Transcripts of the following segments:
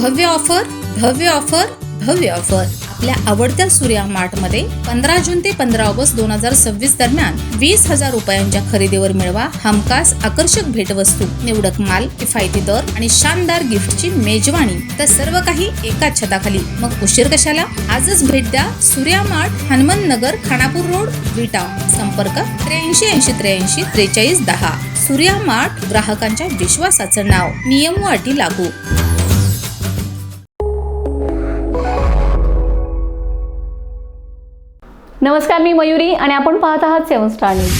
भव्य ऑफर भव्य ऑफर भव्य ऑफर आपल्या आवडत्या सूर्या मार्ट मध्ये 15 जून ते 15 ऑगस्ट 2026 दरम्यान 20,000 रुपयांच्या खरेदीवर मिळवा हमखास आकर्षक भेटवस्तू, निवडक माल, किफायती दर आणि शानदार गिफ्टची मेजवानी। तर सर्व काही एकाच छताखाली। मग उशीर कशाला? आजच भेट द्या सूर्या मार्ट, हनुमान नगर, खानापूर रोड, विटा। संपर्क 83 43 10। सूर्या मार्ट, ग्राहकांच्या विश्वासाचं नाव। नियम व अटी लागू। नमस्कार, मी मयुरी आणि आपण पाहत आहात 7 स्टार न्यूज।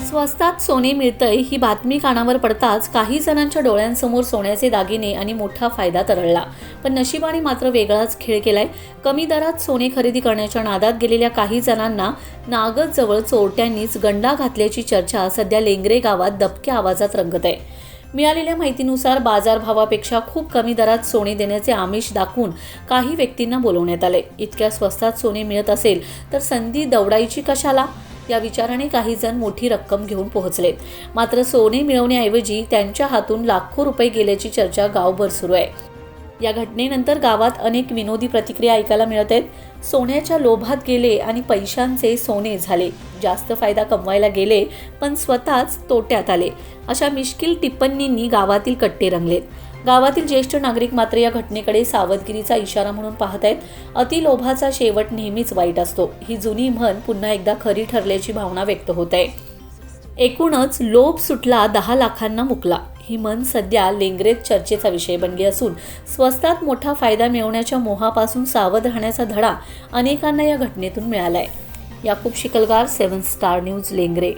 स्वस्तात सोने मिळतंय ही बातमी कानावर पडताच काही जणांच्या डोळ्यांसमोर सोन्याचे दागिने आणि मोठा फायदा तरळला। पण नशिबाने मात्र वेगळाच खेळ केलाय। कमी दरात सोने खरेदी करण्याच्या नादात गेलेल्या काही जणांना नागद जवळ चोरट्यांनीच गंडा घातल्याची चर्चा सध्या लेंगरे गावात दबक्या आवाजात रंगत आहे। मिळालेल्या माहितीनुसार बाजारभावापेक्षा खूप कमी दरात सोने देण्याचे आमिष दाखवून काही व्यक्तींना बोलवण्यात आले। इतक्या स्वस्तात सोने मिळत असेल तर संधी दवडायची कशाला या विचाराने काही जण मोठी रक्कम घेऊन पोहोचलेत। मात्र सोने मिळवण्याऐवजी त्यांच्या हातून लाखो रुपये गेल्याची चर्चा गावभर सुरू आहे। या घटनेनंतर गावात अनेक विनोदी प्रतिक्रिया ऐकायला मिळत आहेत। सोन्याच्या लोभात गेले आणि पैशांचे सोने झाले, जास्त फायदा कमवायला गेले पण स्वतःच तोट्यात आले, अशा मिश्किल टिप्पणींनी गावातील कट्टे रंगलेत। गावातील ज्येष्ठ नागरिक मात्र या घटनेकडे सावधगिरीचा इशारा म्हणून पाहत आहेत। अतिलोभाचा शेवट नेहमीच वाईट असतो, ही जुनी म्हण पुन्हा एकदा खरी ठरल्याची भावना व्यक्त होत आहे। एकूणच लोभ सुटला 10 लाखांना मुकला, ही म्हण सध्या लेंगरेत चर्चेचा विषय बनली असून स्वस्तात मोठा फायदा मिळवण्याच्या मोहापासून सावध राहण्याचा धडा अनेकांना या घटनेतून मिळालाय। Yakub Shikalgar, 7 star news, Lengare.